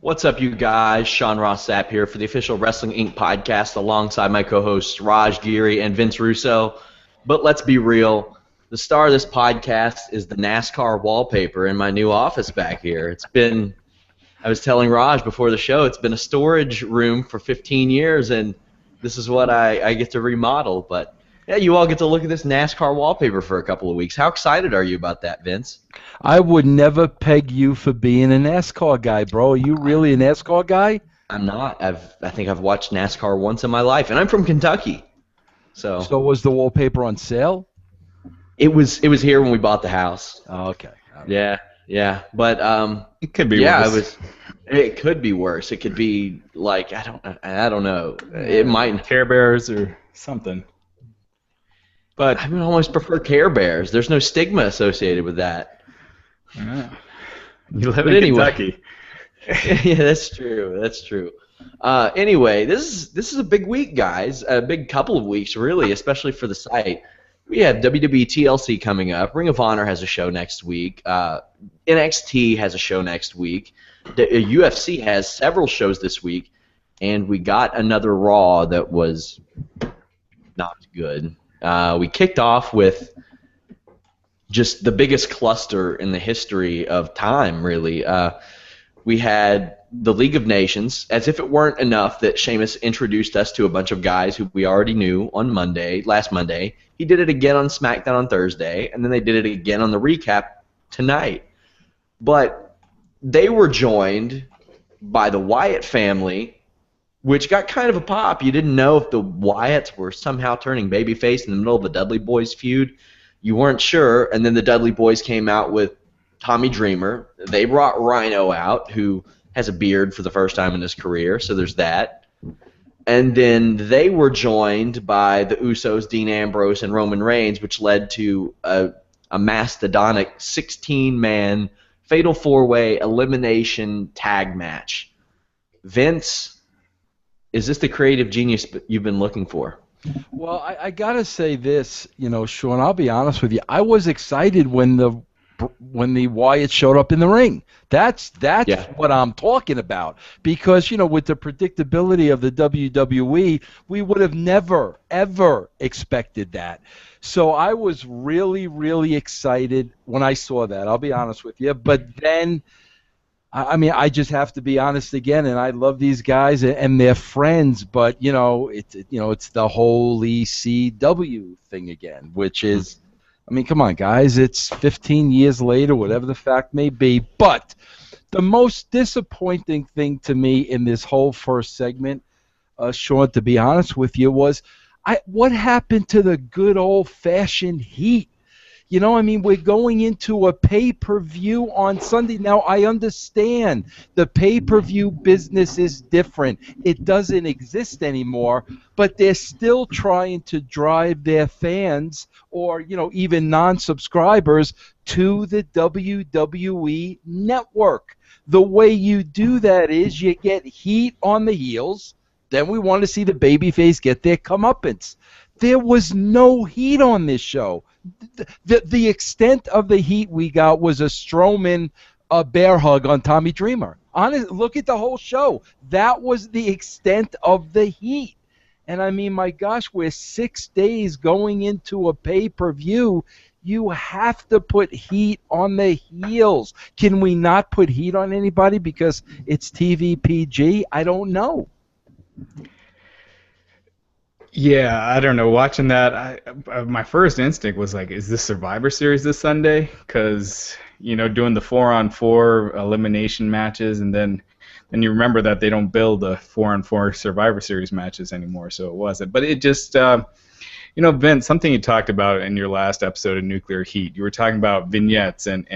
What's up, you guys? Sean Ross Sapp here for the official Wrestling Inc. podcast alongside my co-hosts Raj, Giri, and Vince Russo. But let's be real. The star of this podcast is the NASCAR wallpaper in my new office back here. I was telling Raj before the show, it's been a storage room for 15 years, and this is what I get to remodel. But yeah, you all get to look at this NASCAR wallpaper for a couple of weeks. How excited are you about that, Vince? I would never peg you for being a NASCAR guy, bro. Are you really a NASCAR guy? I'm not. I think I've watched NASCAR once in my life, and I'm from Kentucky. So was the wallpaper on sale? It was here when we bought the house. Oh, okay. Yeah. But it could be worse. It could be worse. It could be like I don't know. It might Care Bears or something. But I would almost prefer Care Bears. There's no stigma associated with that. Yeah. You live in Kentucky. Yeah, that's true. Anyway, this is a big week, guys. A big couple of weeks, really, especially for the site. We have WWE TLC coming up. Ring of Honor has a show next week. NXT has a show next week. The UFC has several shows this week, and we got another Raw that was not good. We kicked off with just the biggest cluster in the history of time, really. We had the League of Nations, as if it weren't enough that Sheamus introduced us to a bunch of guys who we already knew on last Monday. He did it again on SmackDown on Thursday, and then they did it again on the recap tonight. But they were joined by the Wyatt family, which got kind of a pop. You didn't know if the Wyatts were somehow turning babyface in the middle of the Dudley Boys feud. You weren't sure, and then the Dudley Boys came out with Tommy Dreamer. They brought Rhino out, who has a beard for the first time in his career, so there's that. And then they were joined by the Usos, Dean Ambrose, and Roman Reigns, which led to a mastodonic 16-man Fatal 4-Way elimination tag match. Vince, is this the creative genius you've been looking for? Well, I got to say this, Sean, I'll be honest with you. I was excited when the Wyatt showed up in the ring. That's what I'm talking about. Because, with the predictability of the WWE, we would have never, ever expected that. So I was really, really excited when I saw that. I'll be honest with you. But then, I just have to be honest again, and I love these guys and they're friends, but it's the whole ECW thing again, which is, come on, guys, it's 15 years later, whatever the fact may be. But the most disappointing thing to me in this whole first segment, Sean, to be honest with you, was what happened to the good old-fashioned heat? We're going into a pay-per-view on Sunday. Now, I understand the pay-per-view business is different. It doesn't exist anymore, but they're still trying to drive their fans or, even non-subscribers to the WWE network. The way you do that is you get heat on the heels. Then we want to see the babyface get their comeuppance. There was no heat on this show. The extent of the heat we got was a Strowman bear hug on Tommy Dreamer. Look at the whole show. That was the extent of the heat. And my gosh, we're 6 days going into a pay-per-view. You have to put heat on the heels. Can we not put heat on anybody because it's TVPG? I don't know. Yeah, I don't know. Watching that, my first instinct was like, is this Survivor Series this Sunday? Because, doing the 4-on-4 elimination matches, and then you remember that they don't build the 4-on-4 Survivor Series matches anymore, so it wasn't. But it just, Vince, something you talked about in your last episode of Nuclear Heat, you were talking about vignettes and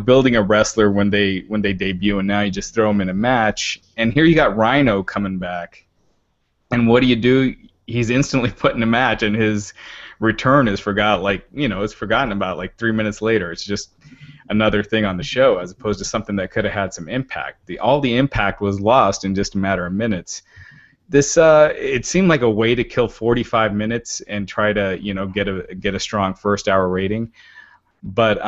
building a wrestler when they debut, and now you just throw them in a match. And here you got Rhino coming back. And what do? He's instantly put in a match, and his return is forgotten about like 3 minutes later. It's just another thing on the show, as opposed to something that could have had some impact. All the impact was lost in just a matter of minutes. This it seemed like a way to kill 45 minutes and try to get a strong first hour rating. But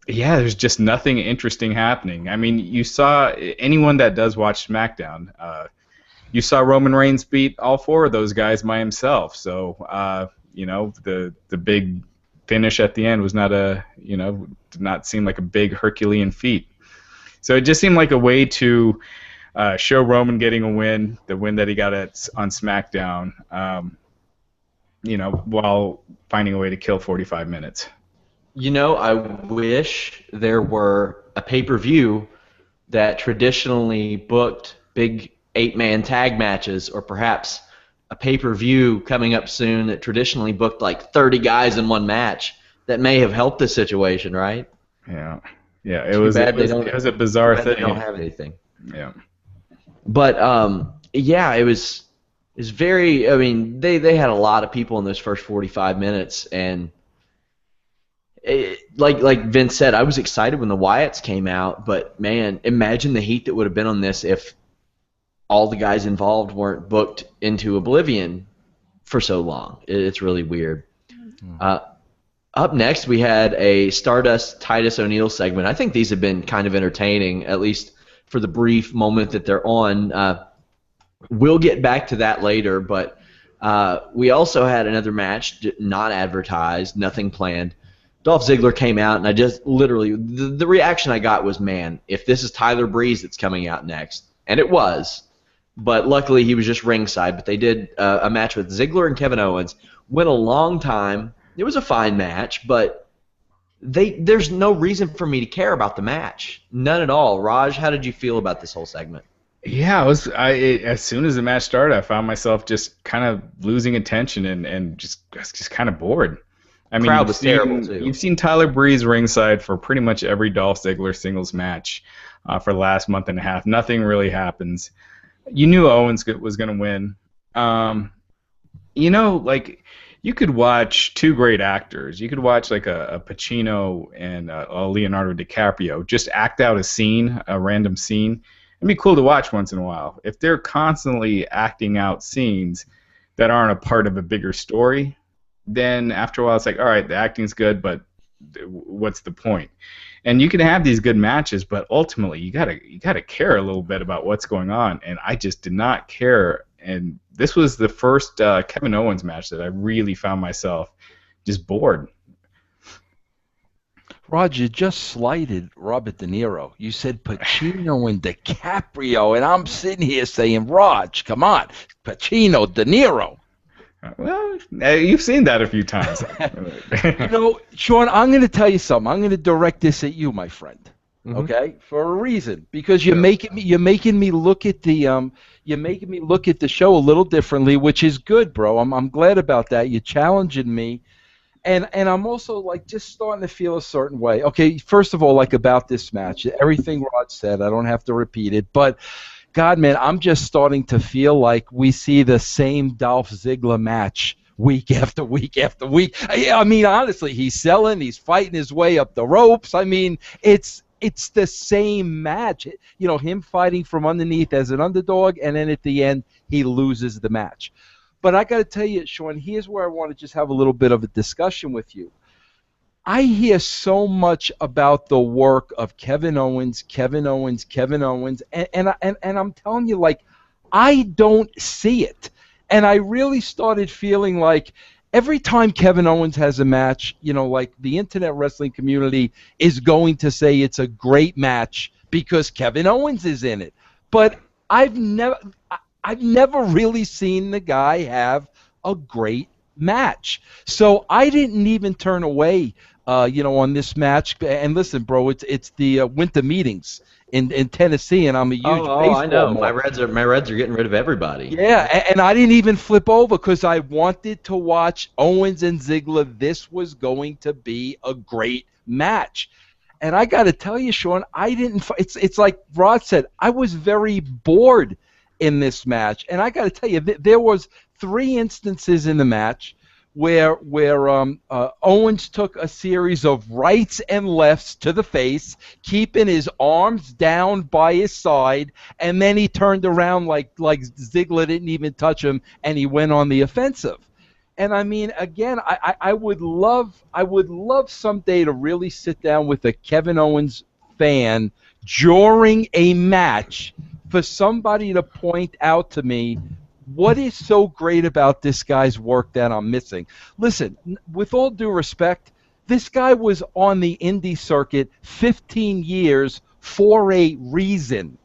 yeah, there's just nothing interesting happening. I mean, you saw anyone that does watch SmackDown, you saw Roman Reigns beat all four of those guys by himself. So, the big finish at the end was not did not seem like a big Herculean feat. So it just seemed like a way to show Roman getting a win, the win that he got on SmackDown, while finding a way to kill 45 minutes. I wish there were a pay-per-view that traditionally booked big 8-man tag matches, or perhaps a pay-per-view coming up soon that traditionally booked like 30 guys in one match. That may have helped the situation, right? Yeah. It was a bizarre thing. They don't have anything. Yeah. But it was very. I mean, they had a lot of people in those first 45 minutes, and like Vince said, I was excited when the Wyatts came out. But man, imagine the heat that would have been on this if all the guys involved weren't booked into oblivion for so long. It's really weird. Up next, we had a Stardust Titus O'Neil segment. I think these have been kind of entertaining, at least for the brief moment that they're on. We'll get back to that later, but we also had another match, not advertised, nothing planned. Dolph Ziggler came out, and I just literally, the reaction I got was, man, if this is Tyler Breeze that's coming out next, and it was, but luckily he was just ringside, but they did a match with Ziggler and Kevin Owens, went a long time. It was a fine match, but there's no reason for me to care about the match. None at all. Raj, how did you feel about this whole segment? Yeah, as soon as the match started, I found myself just kind of losing attention and just kind of bored. I mean, crowd was terrible too. You've seen Tyler Breeze ringside for pretty much every Dolph Ziggler singles match for the last month and a half. Nothing really happens. You knew Owens was going to win. You could watch two great actors. You could watch like a Pacino and a Leonardo DiCaprio just act out a random scene. It'd be cool to watch once in a while. If they're constantly acting out scenes that aren't a part of a bigger story, then after a while it's like, all right, the acting's good, but what's the point? And you can have these good matches, but ultimately you gotta care a little bit about what's going on. And I just did not care. And this was the first Kevin Owens match that I really found myself just bored. Rod, you just slighted Robert De Niro. You said Pacino and DiCaprio, and I'm sitting here saying, Raj, come on, Pacino, De Niro. Well, you've seen that a few times. Sean, I'm going to tell you something. I'm going to direct this at you, my friend. Mm-hmm. Okay, for a reason, because you're making me look at the show a little differently, which is good, bro. I'm glad about that. You're challenging me. And I'm also like just starting to feel a certain way. Okay, first of all, like about this match, everything Rod said, I don't have to repeat it, but God, man, I'm just starting to feel like we see the same Dolph Ziggler match week after week after week. I mean, honestly, he's selling, he's fighting his way up the ropes. I mean, it's the same match. Him fighting from underneath as an underdog, and then at the end, he loses the match. But I got to tell you, Sean, here's where I want to just have a little bit of a discussion with you. I hear so much about the work of Kevin Owens, and I'm telling you, like, I don't see it. And I really started feeling like every time Kevin Owens has a match, like the internet wrestling community is going to say it's a great match because Kevin Owens is in it. But I've never really seen the guy have a great match. So I didn't even turn away, on this match. And listen, bro, it's the winter meetings in Tennessee, and I'm a huge baseball I know. mark. My Reds are getting rid of everybody. Yeah, and I didn't even flip over because I wanted to watch Owens and Ziggler. This was going to be a great match. And I got to tell you, Sean, I didn't. It's like Rod said, I was very bored in this match, and I got to tell you, there was 3 instances in the match where Owens took a series of rights and lefts to the face, keeping his arms down by his side, and then he turned around like Ziggler didn't even touch him, and he went on the offensive. And I mean, again, I would love someday to really sit down with a Kevin Owens fan during a match for somebody to point out to me what is so great about this guy's work that I'm missing. Listen, with all due respect, this guy was on the indie circuit 15 years for a reason.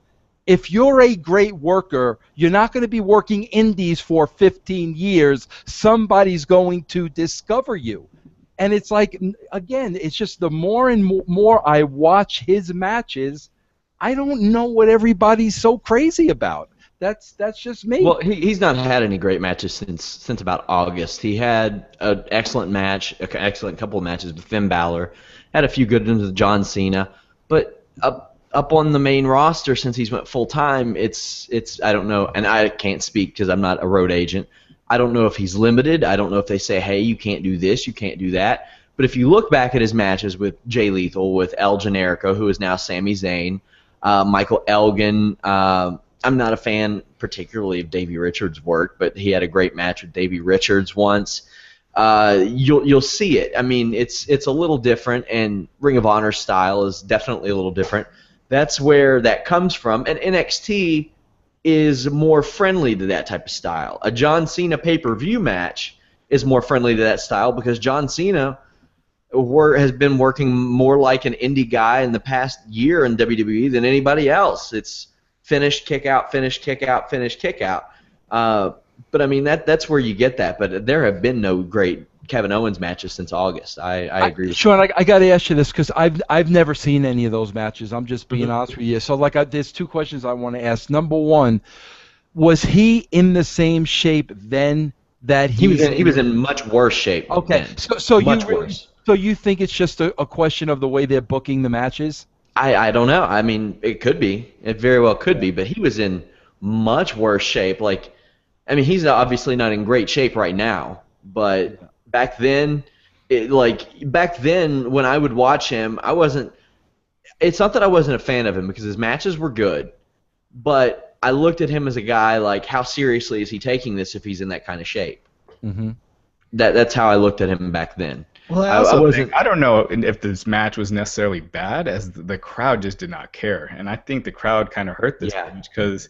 If you're a great worker, you're not going to be working indies for 15 years. Somebody's going to discover you. And it's like, again, it's just the more and more I watch his matches, I don't know what everybody's so crazy about. That's just me. Well, he's not had any great matches since about August. He had an excellent match, an excellent couple of matches with Finn Balor, had a few good ones with John Cena, but up on the main roster since he's went full time, it's I don't know, and I can't speak because I'm not a road agent. I don't know if he's limited. I don't know if they say, hey, you can't do this, you can't do that. But if you look back at his matches with Jay Lethal, with El Generico, who is now Sami Zayn, Michael Elgin. I'm not a fan particularly of Davey Richards' work, but he had a great match with Davey Richards once. You'll see it. I mean, it's a little different, and Ring of Honor style is definitely a little different. That's where that comes from, and NXT is more friendly to that type of style. A John Cena pay-per-view match is more friendly to that style because John Cena has been working more like an indie guy in the past year in WWE than anybody else. It's finish, kick out, finish, kick out, finish, kick out. But I mean that's where you get that. But there have been no great Kevin Owens matches since August. I agree with Sean, I got to ask you this because I've never seen any of those matches. I'm just being honest with you. So there's two questions I want to ask. Number one, was he in the same shape then that he was in much worse shape? Okay, then. so much you worse. So you think it's just a question of the way they're booking the matches? I don't know. I mean, it could be. It very well could be. But he was in much worse shape. Like, I mean, he's obviously not in great shape right now. But back then, when I would watch him, I wasn't. It's not that I wasn't a fan of him because his matches were good, but I looked at him as a guy like, how seriously is he taking this if he's in that kind of shape? Mm-hmm. That's how I looked at him back then. Well, I don't know if this match was necessarily bad, as the crowd just did not care, and I think the crowd kind of hurt this match because,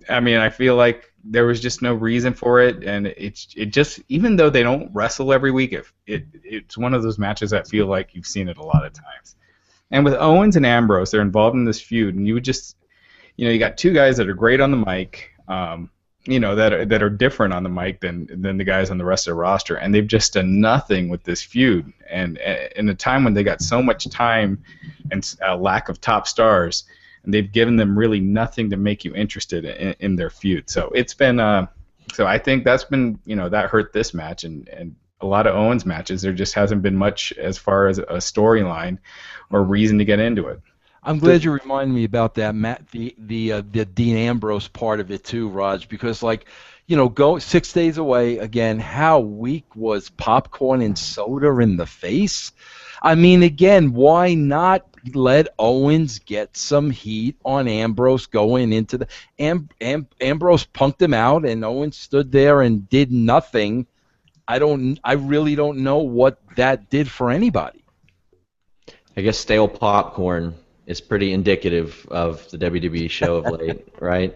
I mean, I feel like there was just no reason for it, and it just, even though they don't wrestle every week, it's one of those matches that feel like you've seen it a lot of times. And with Owens and Ambrose, they're involved in this feud, and you would just, you got two guys that are great on the mic. That are different on the mic than the guys on the rest of the roster, and they've just done nothing with this feud. And in a time when they got so much time and a lack of top stars, and they've given them really nothing to make you interested in their feud. So it's been, so I think that's been, that hurt this match, and a lot of Owens matches. There just hasn't been much as far as a storyline or reason to get into it. I'm glad you reminded me about that, Matt. The Dean Ambrose part of it too, Raj, because go 6 days away again. How weak was popcorn and soda in the face? I mean, again, why not let Owens get some heat on Ambrose going into the Ambrose punked him out, and Owens stood there and did nothing. I really don't know what that did for anybody. I guess stale popcorn is pretty indicative of the WWE show of late, right?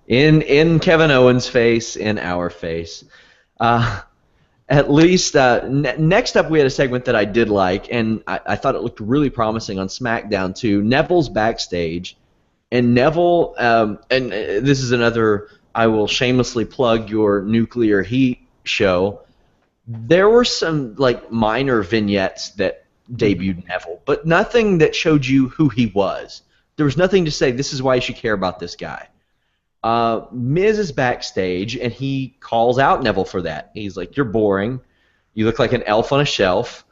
In Kevin Owens' face, in our face. At least, next up we had a segment that I did like, and I thought it looked really promising on SmackDown too. Neville's backstage, and Neville, and this is another, I will shamelessly plug your Nuclear Heat show. There were some minor vignettes that debuted Neville, but nothing that showed you who he was. There was nothing to say, this is why you should care about this guy. Miz is backstage, and he calls out Neville for that. He's like, you're boring. You look like an elf on a shelf.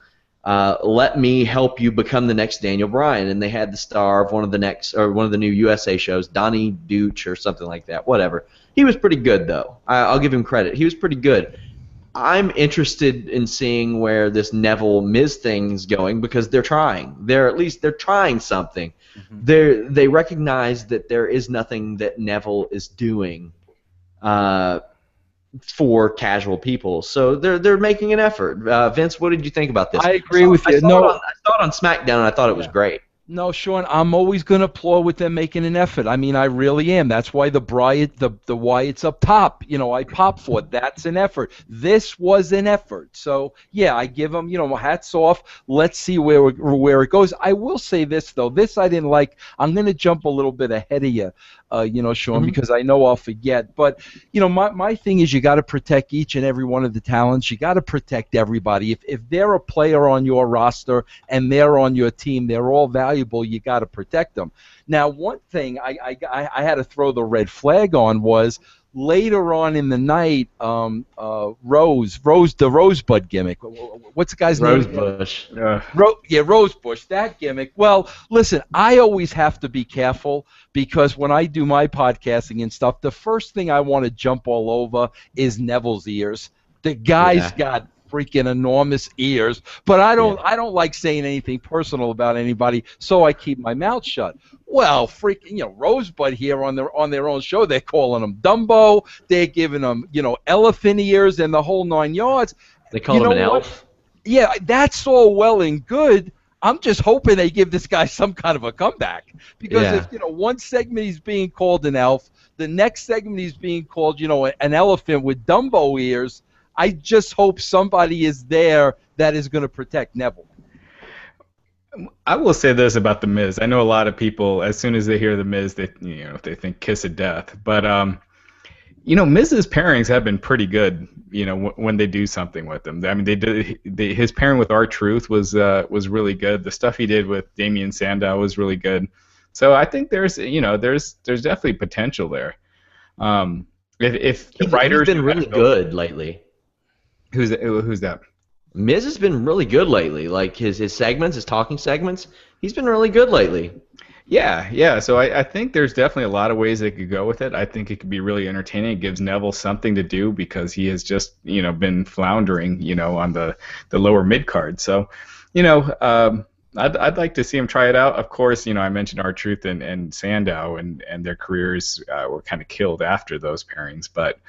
Let me help you become the next Daniel Bryan. And they had the star of one of the new USA shows, Donnie Dooch or something like that, whatever. He was pretty good, though. I'll give him credit. He was pretty good. I'm interested in seeing where this Neville Miz thing's going because they're trying. They're trying something. Mm-hmm. They recognize that there is nothing that Neville is doing. for casual people. So they're making an effort. Vince, what did you think about this? I agree with you. I saw it on SmackDown, and I thought it was great. No, Sean, I'm always going to applaud with them making an effort. I mean, I really am. That's why the Wyatts up top, I pop for it. That's an effort. This was an effort. So, yeah, I give them, hats off. Let's see where it goes. I will say this, though. This I didn't like. I'm going to jump a little bit ahead of you, Sean, because I know I'll forget. But, my thing is you got to protect each and every one of the talents. You got to protect everybody. If they're a player on your roster and they're on your team, they're all valuable. You got to protect them. Now, one thing I had to throw the red flag on was later on in the night, the Rosebud gimmick. What's the guy's name? Rosebush. Rosebush, that gimmick. Well, listen, I always have to be careful because when I do my podcasting and stuff, the first thing I want to jump all over is Neville's ears. The guy's got freaking enormous ears, but I don't like saying anything personal about anybody, so I keep my mouth shut. Well, freaking Rosebud here on their own show, they're calling him Dumbo, they're giving him elephant ears and the whole 9 yards. They call him an elf. Yeah, that's all well and good. I'm just hoping they give this guy some kind of a comeback because if one segment he's being called an elf, the next segment he's being called an elephant with Dumbo ears. I just hope somebody is there that is going to protect Neville. I will say this about The Miz. I know a lot of people, as soon as they hear The Miz, they think kiss of death. But Miz's pairings have been pretty good. When they do something with them. I mean, his pairing with R-Truth was really good. The stuff he did with Damian Sandow was really good. So I think there's definitely potential there. If the writers he's been really good lately. Who's that? Miz has been really good lately. Like his segments, his talking segments, he's been really good lately. Yeah. So I think there's definitely a lot of ways they could go with it. I think it could be really entertaining. It gives Neville something to do because he has just been floundering on the lower mid card. So I'd like to see him try it out. Of course, I mentioned R-Truth and Sandow and their careers were kind of killed after those pairings, but.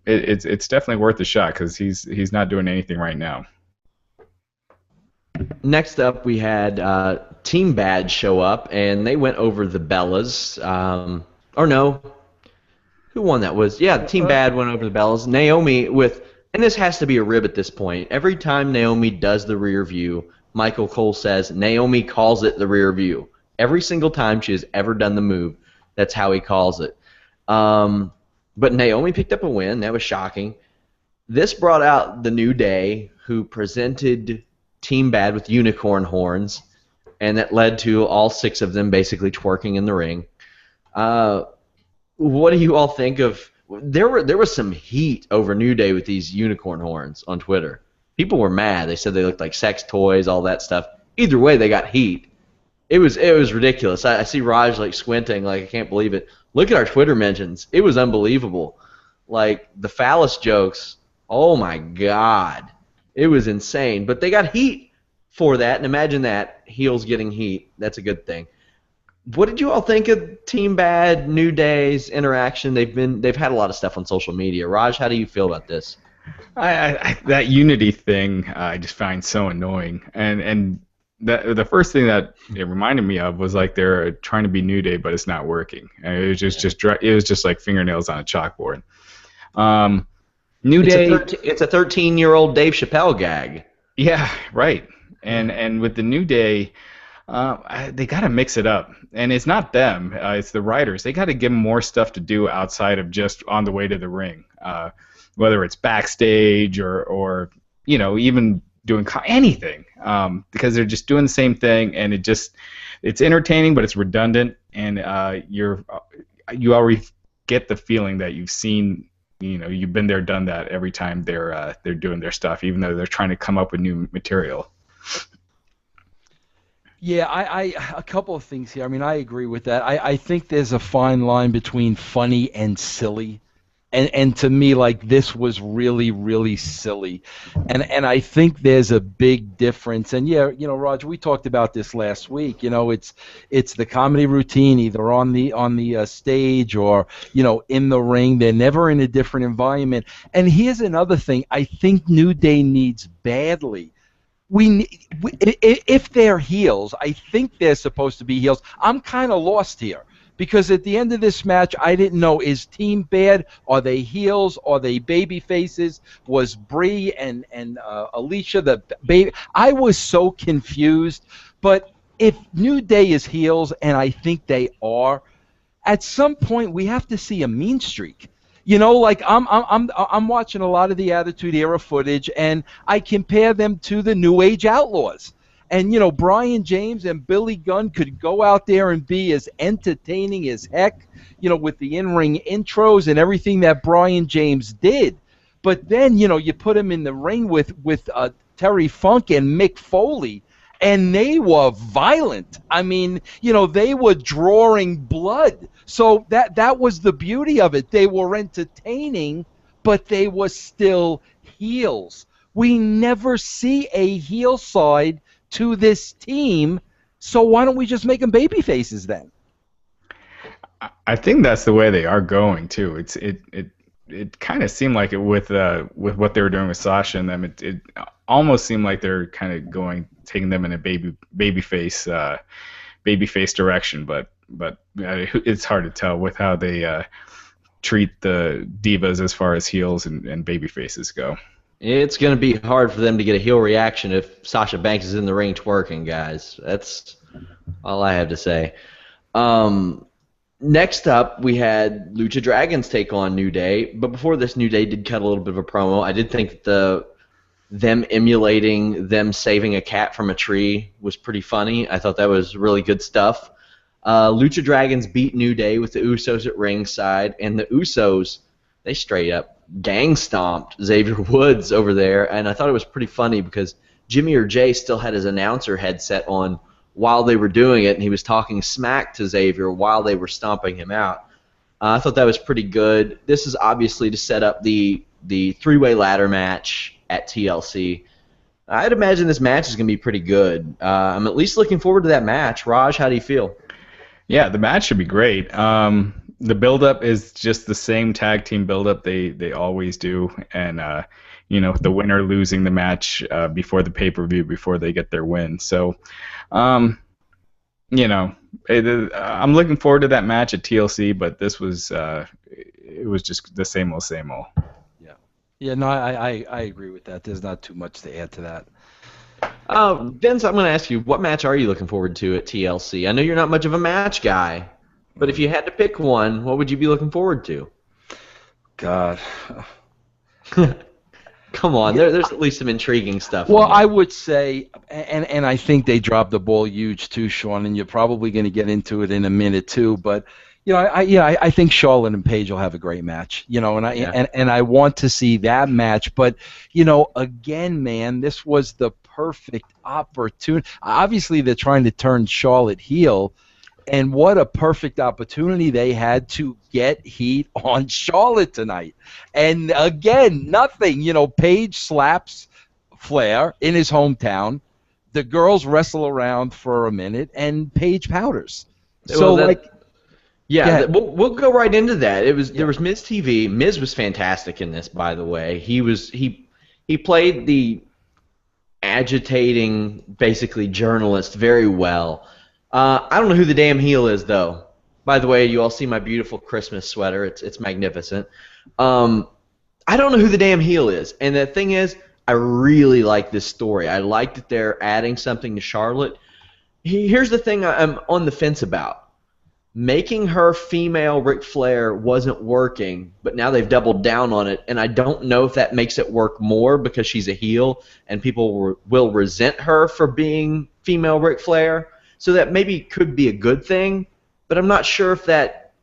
It's definitely worth a shot because he's not doing anything right now. Next up, we had Team Bad show up, and they went over the Bellas. Or no, who won that? Team Bad went over the Bellas. Naomi and this has to be a rib at this point. Every time Naomi does the rear view, Michael Cole says Naomi calls it the rear view. Every single time she has ever done the move, that's how he calls it. But Naomi picked up a win. That was shocking. This brought out the New Day, who presented Team Bad with unicorn horns, and that led to all 6 of them basically twerking in the ring. What do you all think of? There was some heat over New Day with these unicorn horns on Twitter. People were mad. They said they looked like sex toys, all that stuff. Either way, they got heat. It was ridiculous. I see Raj squinting, like I can't believe it. Look at our Twitter mentions. It was unbelievable. Like the phallus jokes. Oh my God, it was insane. But they got heat for that, and imagine that, heels getting heat. That's a good thing. What did you all think of Team Bad, New Day's interaction? They've had a lot of stuff on social media. Raj, how do you feel about this? That unity thing I just find so annoying, and the first thing that it reminded me of was they're trying to be New Day, but it's not working. And it was just like fingernails on a chalkboard. New Day. It's a 13-year-old Dave Chappelle gag. Yeah, right. And with the New Day, they got to mix it up. And it's not them. It's the writers. They got to give them more stuff to do outside of just on the way to the ring, whether it's backstage or even doing anything, because they're just doing the same thing, and it's entertaining, but it's redundant, and you already get the feeling that you've seen, you've been there, done that every time they're doing their stuff, even though they're trying to come up with new material. Yeah, I a couple of things here. I mean, I agree with that. I think there's a fine line between funny and silly. And to me, like, this was really, really silly. And I think there's a big difference. And yeah, Roger, we talked about this last week. It's the comedy routine, either on the stage or in the ring. They're never in a different environment. And here's another thing I think New Day needs badly. If they're heels, I think they're supposed to be heels. I'm kind of lost here. Because at the end of this match, I didn't know, is Team Bad? Are they heels? Are they baby faces? Was Brie and Alicia the baby? I was so confused. But if New Day is heels, and I think they are, at some point we have to see a mean streak. Like I'm watching a lot of the Attitude Era footage, and I compare them to the New Age Outlaws. And, Brian James and Billy Gunn could go out there and be as entertaining as heck, with the in-ring intros and everything that Brian James did. But then, you put him in the ring with Terry Funk and Mick Foley, and they were violent. I mean, they were drawing blood. So that was the beauty of it. They were entertaining, but they were still heels. We never see a heel side to this team, so why don't we just make them baby faces then? I think that's the way they are going too. It kind of seemed like it with what they were doing with Sasha and them. It almost seemed like they're kind of taking them in a baby face direction, but it's hard to tell with how they treat the divas as far as heels and baby faces go. It's going to be hard for them to get a heel reaction if Sasha Banks is in the ring twerking, guys. That's all I have to say. Next up, we had Lucha Dragons take on New Day. But before this, New Day did cut a little bit of a promo. I did think that them emulating them saving a cat from a tree was pretty funny. I thought that was really good stuff. Lucha Dragons beat New Day with the Usos at ringside. And the Usos, they straight up gang stomped Xavier Woods over there, and I thought it was pretty funny because Jimmy or Jay still had his announcer headset on while they were doing it, and he was talking smack to Xavier while they were stomping him out. I thought that was pretty good. This is obviously to set up the three-way ladder match at TLC. I'd imagine this match is going to be pretty good. I'm at least looking forward to that match. Raj, how do you feel? Yeah, the match should be great. The build-up is just the same tag team build-up they always do, and the winner losing the match before the pay-per-view before they get their win. So, I'm looking forward to that match at TLC, but this was it was just the same old, same old. Yeah. No, I agree with that. There's not too much to add to that. Vince, I'm going to ask you, what match are you looking forward to at TLC? I know you're not much of a match guy. But if you had to pick one, what would you be looking forward to? God. Come on, there's at least some intriguing stuff. Well, I would say, and I think they dropped the ball huge too, Sean, and you're probably going to get into it in a minute too, but I think Charlotte and Paige will have a great match, and I want to see that match, but again, man, this was the perfect opportunity. Obviously, they're trying to turn Charlotte heel. And what a perfect opportunity they had to get heat on Charlotte tonight. And again, nothing. Paige slaps Flair in his hometown. The girls wrestle around for a minute, and Paige powders. So, we'll go right into that. There was Miz TV. Miz was fantastic in this, by the way. He played the agitating, basically journalist very well. I don't know who the damn heel is, though. By the way, you all see my beautiful Christmas sweater. It's magnificent. I don't know who the damn heel is. And the thing is, I really like this story. I like that they're adding something to Charlotte. Here's the thing I'm on the fence about. Making her female Ric Flair wasn't working, but now they've doubled down on it, and I don't know if that makes it work more because she's a heel and people will resent her for being female Ric Flair. So that maybe could be a good thing, but I'm not sure if that.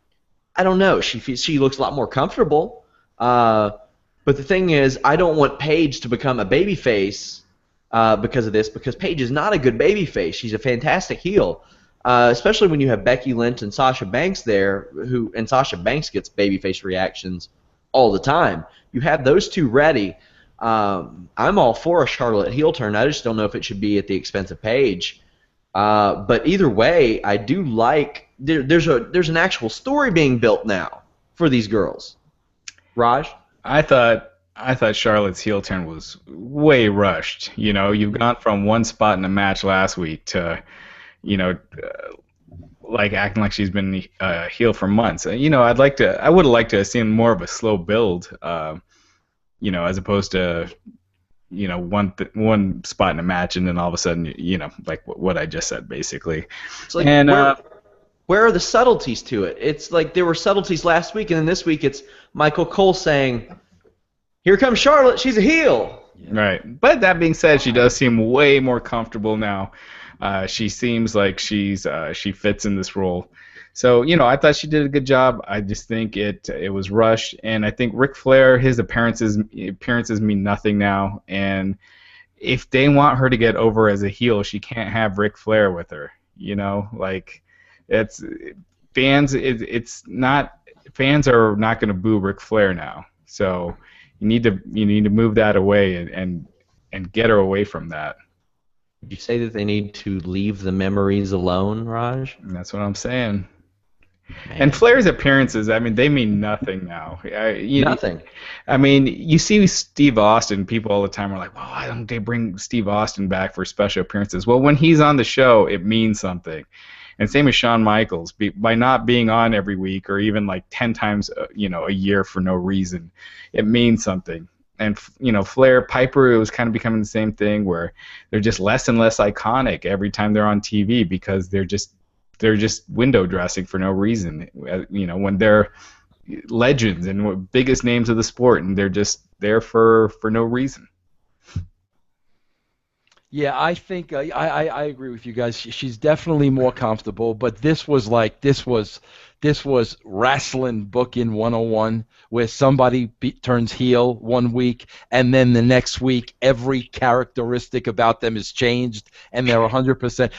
I don't know. She looks a lot more comfortable. But the thing is, I don't want Paige to become a babyface because of this, because Paige is not a good babyface. She's a fantastic heel, especially when you have Becky Lynch and Sasha Banks there, and Sasha Banks gets babyface reactions all the time. You have those two ready. I'm all for a Charlotte heel turn. I just don't know if it should be at the expense of Paige. But either way, I do like there's an actual story being built now for these girls. Raj? I thought Charlotte's heel turn was way rushed. You've gone from one spot in a match last week to, like acting like she's been heel for months. I would have liked to have seen more of a slow build, as opposed to, one spot in a match and then all of a sudden, like what I just said, basically. It's like, and where are the subtleties to it? It's like there were subtleties last week, and then this week it's Michael Cole saying, "Here comes Charlotte, she's a heel." Right. But that being said, she does seem way more comfortable now. She seems like she fits in this role. So, I thought she did a good job. I just think it was rushed, and I think Ric Flair, his appearances mean nothing now. And if they want her to get over as a heel, she can't have Ric Flair with her. It's fans. Fans are not going to boo Ric Flair now. So you need to move that away and get her away from that. Did you say that they need to leave the memories alone, Raj? That's what I'm saying. Man. And Flair's appearances, they mean nothing now. Nothing. You see Steve Austin, people all the time are like, well, why don't they bring Steve Austin back for special appearances? Well, when he's on the show, it means something. And same as Shawn Michaels, by not being on every week or even like 10 times a year for no reason, it means something. And Flair, Piper, it was kind of becoming the same thing where they're just less and less iconic every time they're on TV because they're just window dressing for no reason. When they're legends and biggest names of the sport, and they're just there for no reason. Yeah, I think I agree with you guys. She's definitely more comfortable, but this was wrestling booking 101, where somebody turns heel one week, and then the next week every characteristic about them is changed, and they're 100%.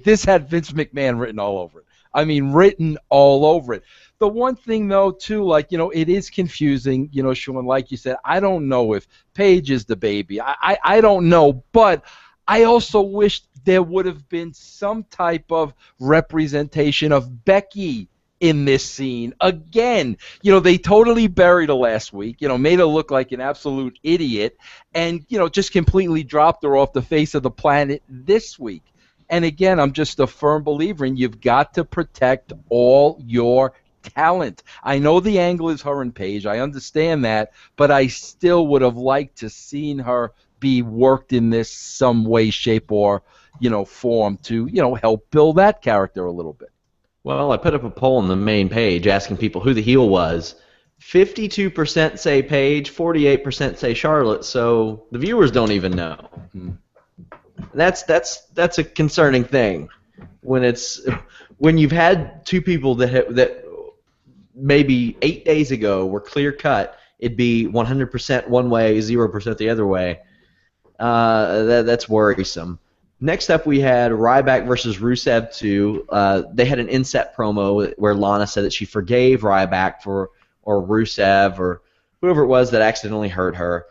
This had Vince McMahon written all over it. Written all over it. The one thing, though, too, it is confusing, Sean, like you said. I don't know if Paige is the baby. I don't know, but I also wish there would have been some type of representation of Becky in this scene. Again, they totally buried her last week, made her look like an absolute idiot, and, just completely dropped her off the face of the planet this week. And again, I'm just a firm believer in you've got to protect all your talent. I know the angle is her and Paige. I understand that, but I still would have liked to seen her be worked in this some way, shape, or form to help build that character a little bit. Well, I put up a poll on the main page asking people who the heel was. 52% say Paige, 48% say Charlotte. So the viewers don't even know. Mm-hmm. That's a concerning thing when you've had two people that maybe 8 days ago were clear cut. It'd be 100% one way, 0% the other way. That's worrisome. Next up, we had Ryback versus Rusev 2. They had an inset promo where Lana said that she forgave Ryback or Rusev or whoever it was that accidentally hurt her.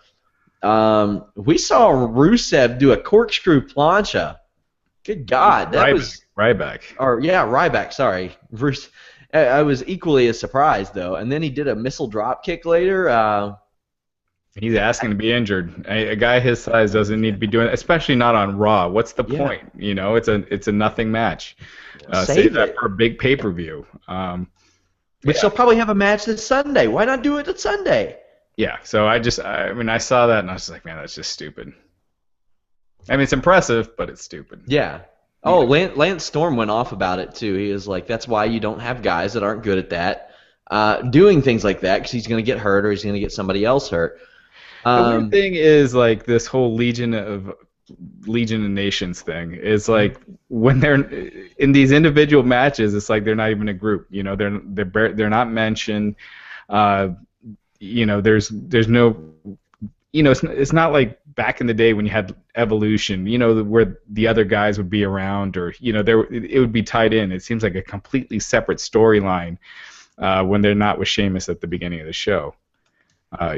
We saw Rusev do a corkscrew plancha. Good God, that was Ryback. Ryback. Sorry, I was equally as surprised though. And then he did a missile drop kick later. He's asking to be injured. A guy his size doesn't need to be doing it, especially not on Raw. What's the point? It's a nothing match. Save that for a big pay-per-view. Which they'll probably have a match this Sunday. Why not do it at Sunday? Yeah, so I saw that and I was like, man, that's just stupid. It's impressive, but it's stupid. Yeah. Oh, Lance Storm went off about it too. He was like, that's why you don't have guys that aren't good at that doing things like that, because he's going to get hurt or he's going to get somebody else hurt. The weird thing is like this whole Legion of Nations thing is like when they're in these individual matches, it's like they're not even a group. They're not mentioned. There's no. It's not like back in the day when you had Evolution, where the other guys would be around or, it would be tied in. It seems like a completely separate storyline. when they're not with Sheamus at the beginning of the show.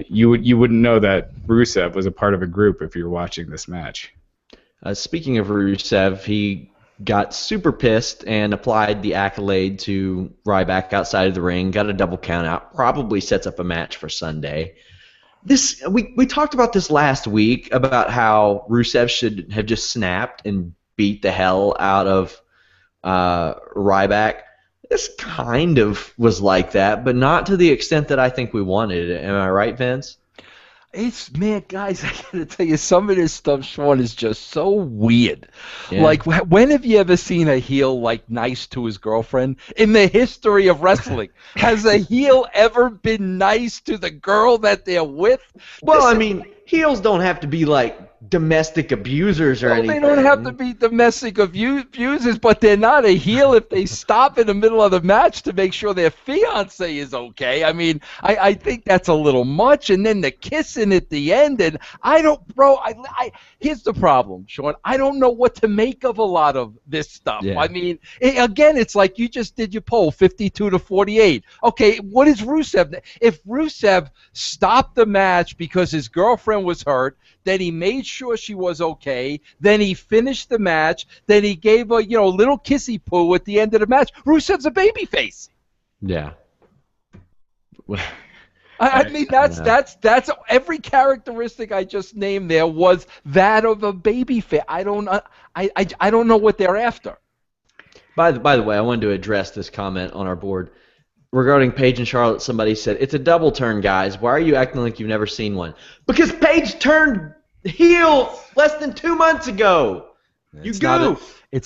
You wouldn't know that Rusev was a part of a group if you're watching this match. Speaking of Rusev, he got super pissed and applied the accolade to Ryback outside of the ring, got a double count out, probably sets up a match for Sunday. We talked about this last week about how Rusev should have just snapped and beat the hell out of Ryback. This kind of was like that, but not to the extent that I think we wanted it. Am I right, Vince? Man, guys, I gotta tell you, some of this stuff, Sean, is just so weird. Yeah. Like, when have you ever seen a heel nice to his girlfriend in the history of wrestling? Has a heel ever been nice to the girl that they're with? Well, I mean, heels don't have to be domestic abusers or anything. They don't have to be domestic abusers, but they're not a heel if they stop in the middle of the match to make sure their fiance is okay. I mean, I think that's a little much. And then the kissing at the end, and here's the problem, Sean. I don't know what to make of a lot of this stuff. Yeah. I mean, again, it's like you just did your poll, 52-48. Okay, what is Rusev? If Rusev stopped the match because his girlfriend was hurt, then he made sure she was okay, then he finished the match, then he gave her, a little kissy poo at the end of the match. Rusev's a babyface. Yeah. I mean, that's every characteristic I just named there was that of a babyface. I don't know what they're after. By the way, I wanted to address this comment on our board. Regarding Paige and Charlotte, somebody said, it's a double turn, guys. Why are you acting like you've never seen one? Because Paige turned heel less than 2 months ago. It's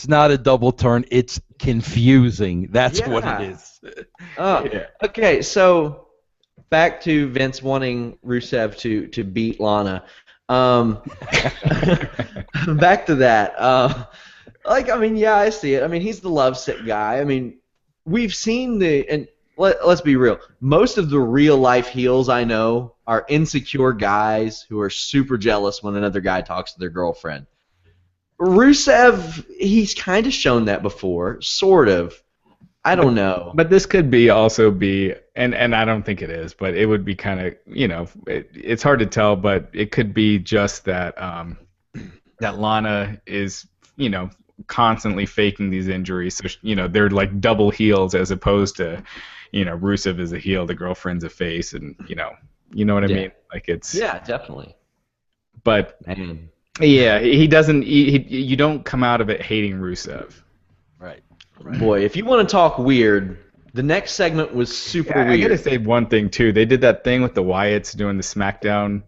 not a double turn. It's confusing. That's what it is. Okay, so back to Vince wanting Rusev to beat Lana. Back to that. I see it. I mean, he's the lovesick guy. I mean, we've seen let's be real. Most of the real-life heels I know are insecure guys who are super jealous when another guy talks to their girlfriend. Rusev, he's kind of shown that before, sort of. I don't know. But this could also be, and I don't think it is, but it would be kind of, it's hard to tell, but it could be just that that Lana is, constantly faking these injuries. So, they're like double heels as opposed to, Rusev is a heel, the girlfriend's a face, and you know what I mean? Like it's definitely. But yeah, he doesn't. You don't come out of it hating Rusev. Right. Boy, if you want to talk weird, the next segment was super weird. I gotta say one thing too. They did that thing with the Wyatts doing the SmackDown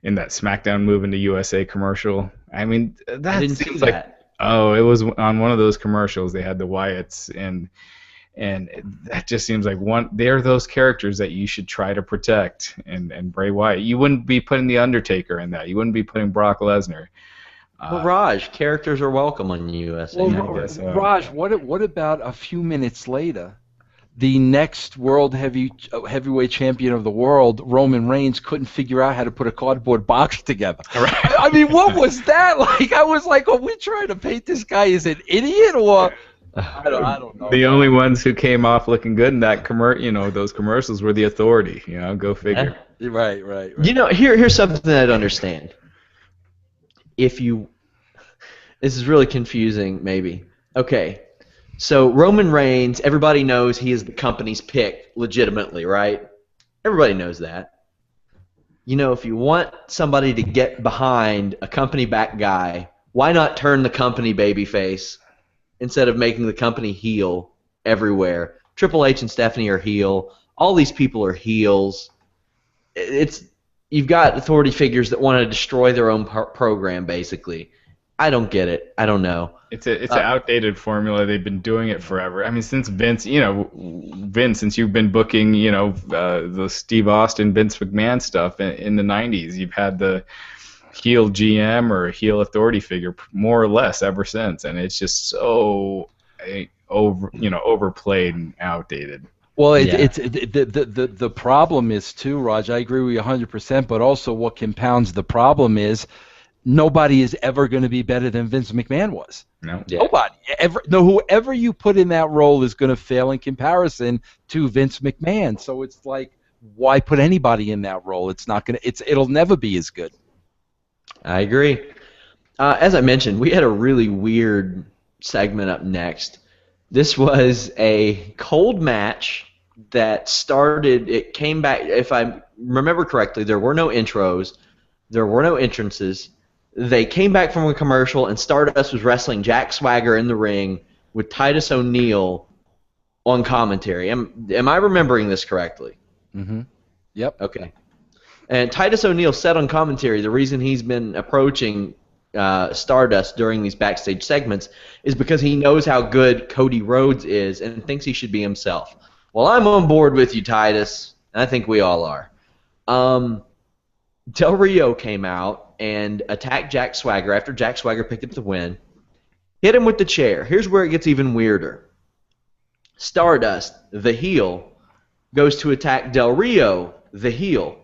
in that SmackDown Move into USA commercial. I mean, that seems like it was on one of those commercials. They had the Wyatts and that just seems like they're those characters that you should try to protect. And Bray Wyatt, you wouldn't be putting the Undertaker in that. You wouldn't be putting Brock Lesnar. Well, Raj, characters are welcome on USA. Well, Raj, what about a few minutes later, the next world heavyweight champion of the world, Roman Reigns, couldn't figure out how to put a cardboard box together? Right. I mean, what was that like? I was like, are we trying to paint this guy as an idiot or? I don't know. The only ones who came off looking good in that those commercials were the Authority. Go figure. Right. Here's something I don't understand. This is really confusing, maybe. Okay, so Roman Reigns, everybody knows he is the company's pick legitimately, right? Everybody knows that. If you want somebody to get behind a company-backed guy, why not turn the company babyface instead of making the company heel everywhere? Triple H and Stephanie are heel. All these people are heels. You've got authority figures that want to destroy their own program, basically. I don't get it. I don't know. It's an outdated formula. They've been doing it forever. I mean, since Vince, since you've been booking, the Steve Austin, Vince McMahon stuff in the 90s, you've had the heel GM or heel authority figure more or less ever since, and it's just so overplayed and outdated. Well, the problem is too, Raj. I agree with you 100%. But also, what compounds the problem is nobody is ever going to be better than Vince McMahon was. No. Yeah. Nobody. Whoever you put in that role is going to fail in comparison to Vince McMahon. So it's like, why put anybody in that role? It'll never be as good. I agree. As I mentioned, we had a really weird segment up next. This was a cold match that started. It came back. If I remember correctly, there were no intros. There were no entrances. They came back from a commercial, and Stardust was wrestling Jack Swagger in the ring with Titus O'Neil on commentary. Am I remembering this correctly? Mm-hmm. Yep. Okay. And Titus O'Neil said on commentary the reason he's been approaching Stardust during these backstage segments is because he knows how good Cody Rhodes is and thinks he should be himself. Well, I'm on board with you, Titus, and I think we all are. Del Rio came out and attacked Jack Swagger after Jack Swagger picked up the win. Hit him with the chair. Here's where it gets even weirder. Stardust, the heel, goes to attack Del Rio, the heel.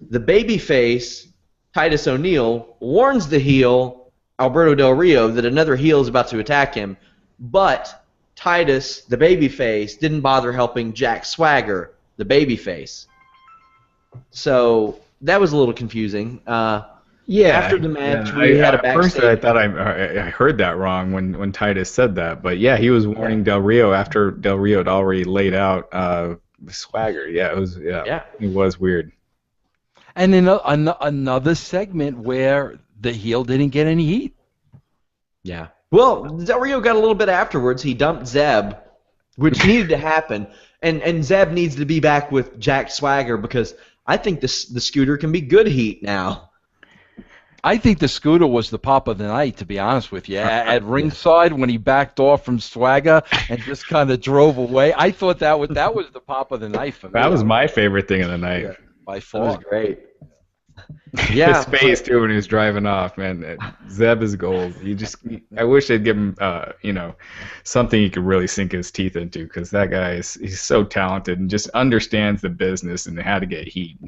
The babyface, Titus O'Neil, warns the heel, Alberto Del Rio, that another heel is about to attack him, but Titus, the babyface, didn't bother helping Jack Swagger, the babyface. So that was a little confusing. After the match, we had a backstage. First, I thought I heard that wrong when Titus said that, but yeah, he was warning Del Rio after Del Rio had already laid out Swagger. Yeah, it was weird. And then another segment where the heel didn't get any heat. Yeah. Well, Del Rio got a little bit afterwards. He dumped Zeb, which needed to happen, and Zeb needs to be back with Jack Swagger because I think the Scooter can be good heat now. I think the Scooter was the pop of the night, to be honest with you. At ringside, when he backed off from Swagger and just kind of drove away, I thought that was the pop of the night for me. That was my favorite thing of the night. Yeah, by far. That was great. His face too when he was driving off, man. Zeb is gold. I wish they'd give him, something he could really sink his teeth into, because that guy he's so talented and just understands the business and how to get heat.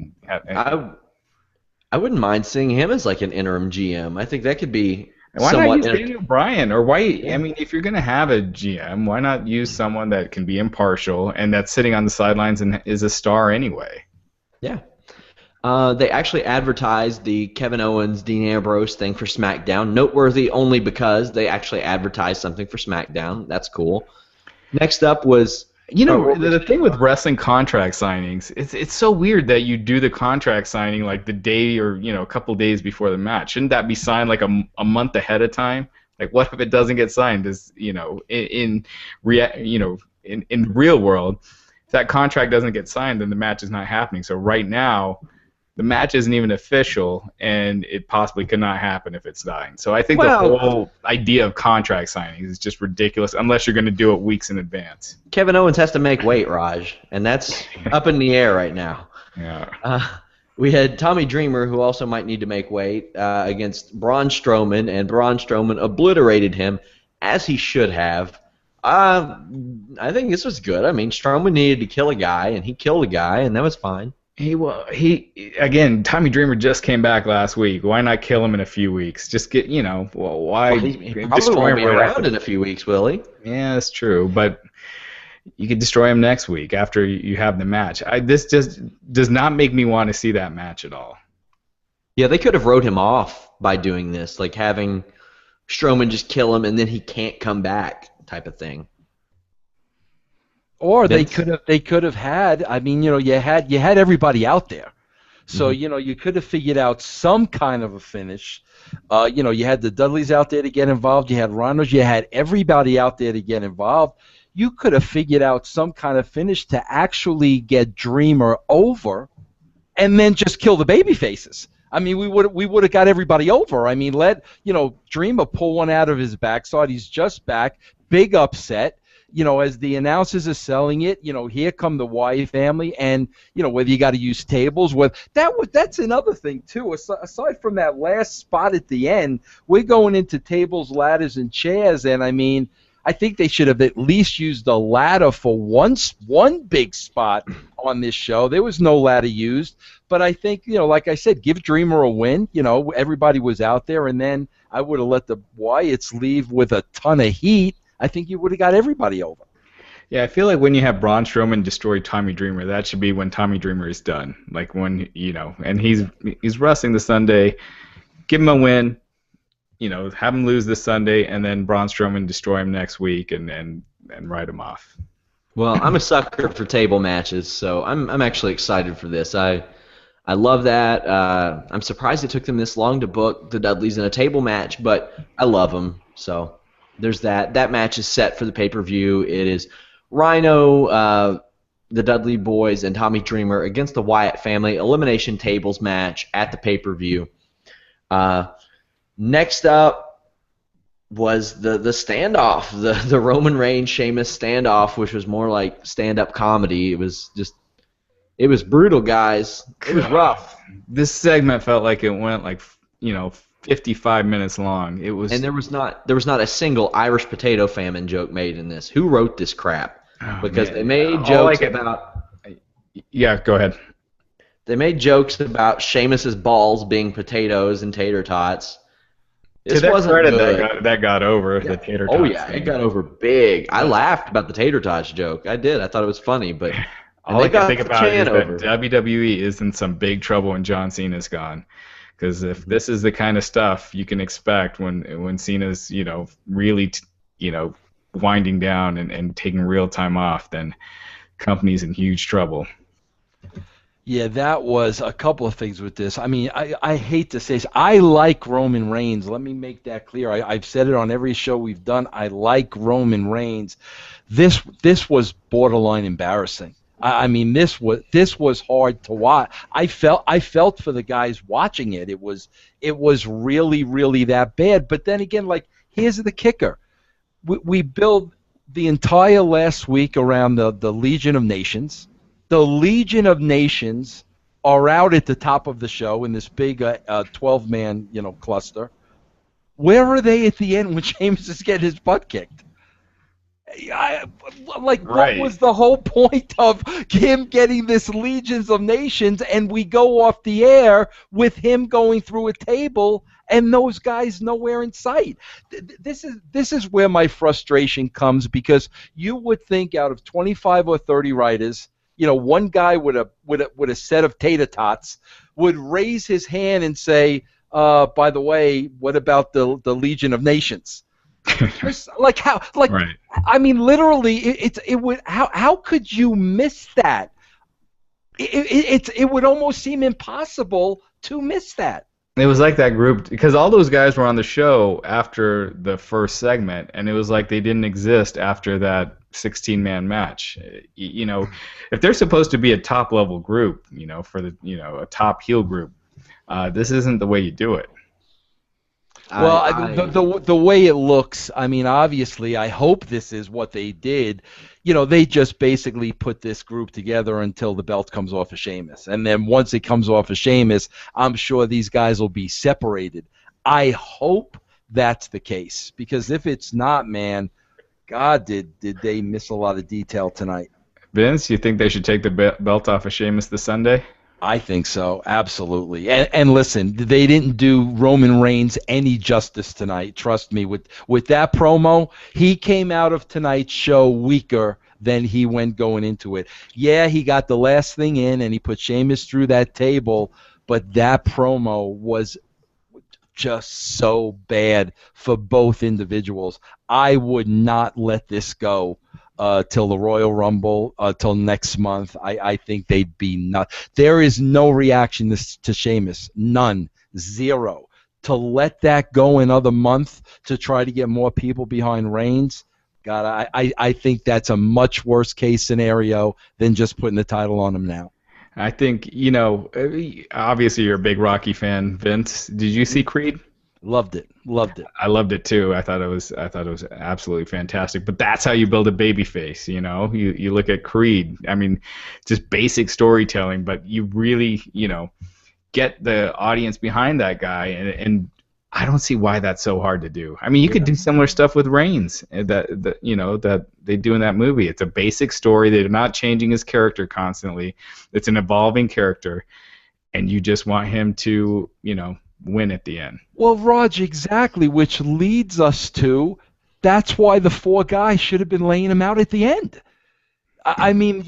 I wouldn't mind seeing him as like an interim GM. I think that could be. Why not use Daniel Bryan? Or why? I mean, if you're gonna have a GM, why not use someone that can be impartial and that's sitting on the sidelines and is a star anyway? Yeah. They actually advertised the Kevin Owens, Dean Ambrose thing for SmackDown. Noteworthy only because they actually advertised something for SmackDown. That's cool. Next up was... the thing with wrestling contract signings, it's so weird that you do the contract signing like the day or, a couple days before the match. Shouldn't that be signed like a month ahead of time? Like, what if it doesn't get signed? In real world, if that contract doesn't get signed, then the match is not happening. So right now, the match isn't even official, and it possibly could not happen if it's signed. So I think the whole idea of contract signings is just ridiculous, unless you're going to do it weeks in advance. Kevin Owens has to make weight, Raj, and that's up in the air right now. Yeah. We had Tommy Dreamer, who also might need to make weight, against Braun Strowman, and Braun Strowman obliterated him, as he should have. I think this was good. I mean, Strowman needed to kill a guy, and he killed a guy, and that was fine. Tommy Dreamer just came back last week. Why not kill him in a few weeks? Just get, why he probably won't be around in a few weeks, will he? Yeah, that's true, but you could destroy him next week after you have the match. This just does not make me want to see that match at all. Yeah, they could have wrote him off by doing this, like having Strowman just kill him and then he can't come back type of thing. Or they could have had. I mean, you had everybody out there, so you could have figured out some kind of a finish. You had the Dudleys out there to get involved. You had Rhinos. You had everybody out there to get involved. You could have figured out some kind of finish to actually get Dreamer over, and then just kill the baby faces. I mean, we would have got everybody over. I mean, let Dreamer pull one out of his backside. He's just back, big upset. As the announcers are selling it, here come the Wyatt family, and whether you got to use tables, that's another thing too. Aside from that last spot at the end, we're going into tables, ladders, and chairs, and I mean, I think they should have at least used the ladder for one big spot on this show. There was no ladder used, but I think, like I said, give Dreamer a win. Everybody was out there, and then I would have let the Wyatts leave with a ton of heat. I think you would have got everybody over. Yeah, I feel like when you have Braun Strowman destroy Tommy Dreamer, that should be when Tommy Dreamer is done. Like when, and he's wrestling this Sunday, give him a win, have him lose this Sunday, and then Braun Strowman destroy him next week and write him off. Well, I'm a sucker for table matches, so I'm actually excited for this. I love that. I'm surprised it took them this long to book the Dudleys in a table match, but I love them. So there's that. That match is set for the pay-per-view. It is Rhino, the Dudley Boys, and Tommy Dreamer against the Wyatt family elimination tables match at the pay-per-view. Next up was the standoff, the Roman Reigns Sheamus standoff, which was more like stand-up comedy. It was brutal, guys. It was rough. This segment felt like it went 55 minutes long. It was, and there was not a single Irish potato famine joke made in this. Who wrote this crap? Because they made jokes about. Yeah, go ahead. They made jokes about Sheamus's balls being potatoes and tater tots. This wasn't good. That got over the tater tots. Oh yeah, it got over big. I laughed about the tater tots joke. I did. I thought it was funny, but all I can think about is that WWE is in some big trouble when John Cena's gone. Because if this is the kind of stuff you can expect when Cena's really winding down and taking real time off, then company's in huge trouble. Yeah, that was a couple of things with this. I mean, I hate to say this. I like Roman Reigns. Let me make that clear. I've said it on every show we've done. I like Roman Reigns. This was borderline embarrassing. I mean, this was hard to watch. I felt for the guys watching it. It was really, really that bad. But then again, here's the kicker. We build the entire last week around the Legion of Nations. The Legion of Nations are out at the top of the show in this big 12-man cluster. Where are they at the end when Sheamus is getting his butt kicked? What was the whole point of him getting this Legions of Nations, and we go off the air with him going through a table and those guys nowhere in sight? This is where my frustration comes, because you would think out of 25 or 30 writers, one guy with a set of tater tots would raise his hand and say, by the way, what about the Legion of Nations? Right. I mean, literally, it would. How could you miss that? It would almost seem impossible to miss that. It was like that group, because all those guys were on the show after the first segment, and it was like they didn't exist after that 16-man match. If they're supposed to be a top-level group, for a top heel group, this isn't the way you do it. Well, the way it looks, I mean, obviously, I hope this is what they did. They just basically put this group together until the belt comes off of Sheamus. And then once it comes off of Sheamus, I'm sure these guys will be separated. I hope that's the case, because if it's not, man, God, did they miss a lot of detail tonight. Vince, you think they should take the belt off of Sheamus this Sunday? I think so, absolutely. And listen, they didn't do Roman Reigns any justice tonight. Trust me, with that promo, he came out of tonight's show weaker than he went going into it. Yeah, he got the last thing in, and he put Sheamus through that table, but that promo was just so bad for both individuals. I would not let this go till the Royal Rumble, till next month. I think they'd be nuts. There is no reaction to Sheamus. None. Zero. To let that go another month to try to get more people behind Reigns, God, I think that's a much worse case scenario than just putting the title on him now. I think, obviously you're a big Rocky fan, Vince. Did you see Creed? Loved it. I loved it too. I thought it was absolutely fantastic. But that's how you build a baby face, You look at Creed. I mean, just basic storytelling, but you really, get the audience behind that guy, and I don't see why that's so hard to do. I mean, you could do similar stuff with Reigns that they do in that movie. It's a basic story. They're not changing his character constantly. It's an evolving character, and you just want him to, win at the end. Well, Raj, exactly, which leads us to that's why the 4 guys should have been laying him out at the end. I mean,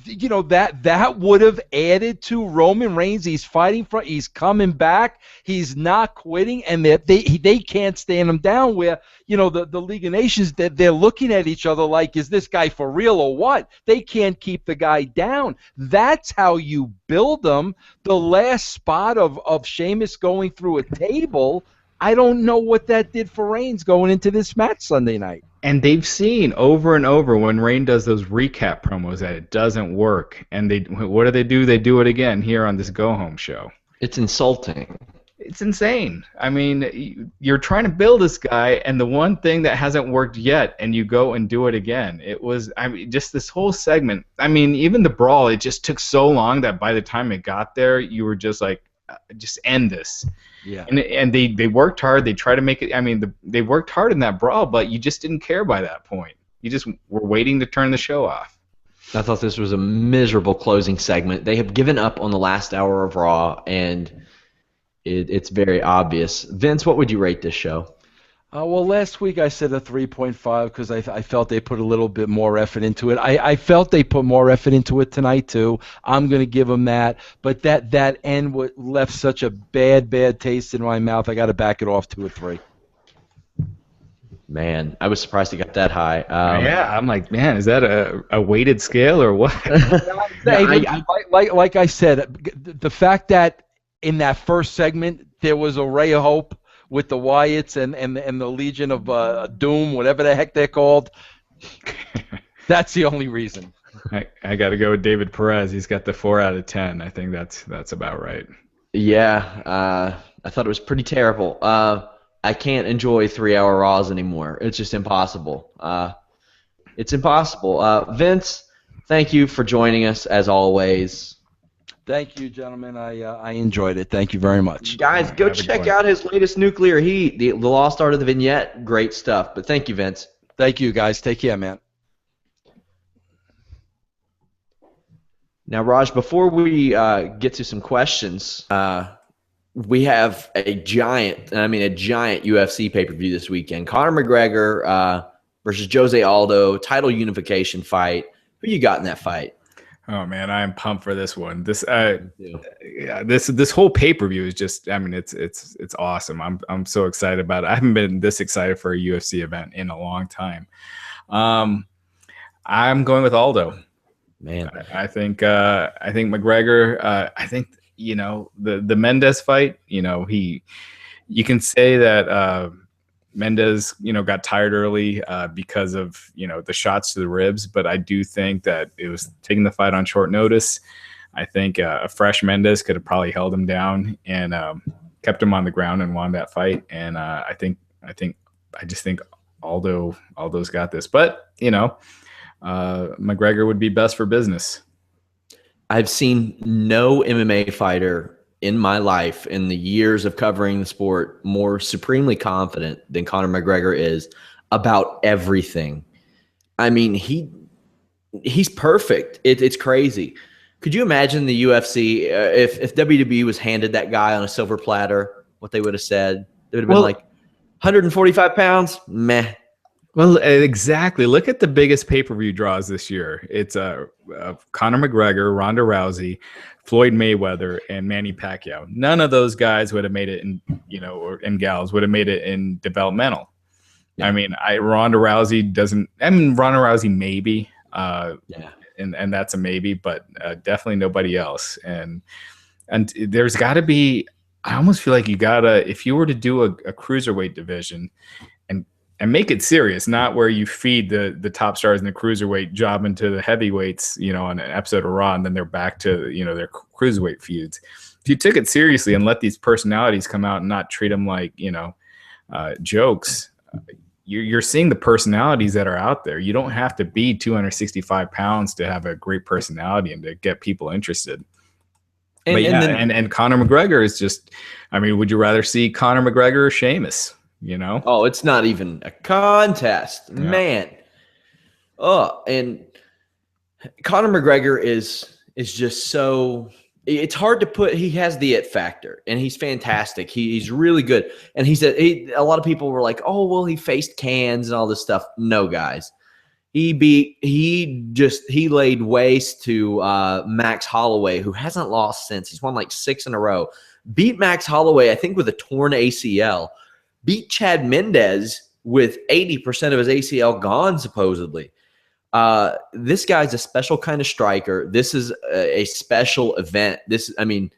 that would have added to Roman Reigns. He's fighting for, he's coming back, he's not quitting, and they can't stand him down. Where the League of Nations, they're looking at each other like, is this guy for real or what? They can't keep the guy down. That's how you build them. The last spot of Sheamus going through a table, I don't know what that did for Reigns going into this match Sunday night. And they've seen over and over when Reign does those recap promos that it doesn't work. And what do? They do it again here on this Go Home show. It's insulting. It's insane. I mean, you're trying to build this guy, and the one thing that hasn't worked yet, and you go and do it again. It was, just this whole segment. I mean, even the brawl, it just took so long that by the time it got there, you were just like, just end this. Yeah. And they worked hard. They tried to make it. I mean, they worked hard in that brawl, but you just didn't care by that point. You just were waiting to turn the show off. I thought this was a miserable closing segment. They have given up on the last hour of Raw, and it's very obvious. Vince, what would you rate this show? Well, last week I said a 3.5 because I felt they put a little bit more effort into it. I felt they put more effort into it tonight too. I'm going to give them that. But that end left such a bad taste in my mouth. I got to back it off to a 3. Man, I was surprised it got that high. Yeah, I'm like, man, is that a weighted scale or what? Like I said, the fact that in that first segment there was a ray of hope with the Wyatts and the Legion of Doom, whatever the heck they're called. That's the only reason. I got to go with David Perez. He's got the 4 out of 10. I think that's about right. Yeah, I thought it was pretty terrible. I can't enjoy 3-hour Raws anymore. It's just impossible. It's impossible. Vince, thank you for joining us as always. Thank you, gentlemen. I enjoyed it. Thank you very much. Guys, go check out his latest Nuclear Heat, the Lost Art of the Vignette. Great stuff. But thank you, Vince. Thank you, guys. Take care, man. Now, Raj, before we get to some questions, we have a giant UFC pay-per-view this weekend. Conor McGregor versus Jose Aldo, title unification fight. Who you got in that fight? Oh man, I am pumped for this one. This whole pay-per-view is just, it's awesome. I'm so excited about it. I haven't been this excited for a UFC event in a long time. I'm going with Aldo. Man, I think McGregor. I think the Mendes fight. You can say that Mendes, got tired early because of, the shots to the ribs. But I do think that it was taking the fight on short notice. I think a fresh Mendes could have probably held him down and kept him on the ground and won that fight. And I just think Aldo's got this. But, McGregor would be best for business. I've seen no MMA fighter in my life, in the years of covering the sport, more supremely confident than Conor McGregor is about everything. I mean, he's perfect. It's crazy. Could you imagine the UFC if WWE was handed that guy on a silver platter, what they would have said? They would have been like, 145 pounds? Meh. Well, exactly. Look at the biggest pay-per-view draws this year. It's Conor McGregor, Ronda Rousey, Floyd Mayweather, and Manny Pacquiao. None of those guys would have made it in, and gals would have made it in developmental. Yeah. I mean, Ronda Rousey doesn't. I mean, Ronda Rousey maybe. And that's a maybe, but definitely nobody else. And there's got to be. I almost feel like you gotta, if you were to do a cruiserweight division, and make it serious, not where you feed the top stars in the cruiserweight job into the heavyweights, on an episode of Raw, and then they're back to, their cruiserweight feuds. If you took it seriously and let these personalities come out and not treat them like, jokes, you're seeing the personalities that are out there. You don't have to be 265 pounds to have a great personality and to get people interested. But yeah, and Conor McGregor is just, I mean, would you rather see Conor McGregor or Sheamus? You know? Oh, it's not even a contest, man. Oh, and Conor McGregor is just so. It's hard to put. He has the it factor, and he's fantastic. He's really good, and a lot of people were like, "Oh, well, he faced cans and all this stuff." No, guys, he laid waste to Max Holloway, who hasn't lost since. He's won like 6 in a row. Beat Max Holloway, I think, with a torn ACL. Beat Chad Mendez with 80% of his ACL gone, supposedly. This guy's a special kind of striker. This is a special event. The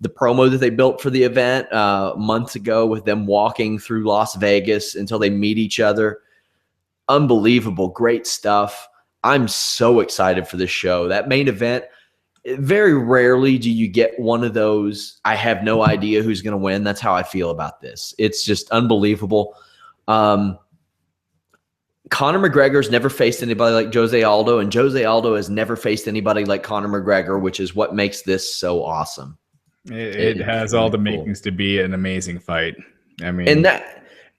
promo that they built for the event months ago with them walking through Las Vegas until they meet each other. Unbelievable. Great stuff. I'm so excited for this show. That main event, very rarely do you get one of those, I have no idea who's going to win. That's how I feel about this. It's just unbelievable. Conor McGregor's never faced anybody like Jose Aldo, and Jose Aldo has never faced anybody like Conor McGregor, which is what makes this so awesome. It has all the makings to be an amazing fight. I mean,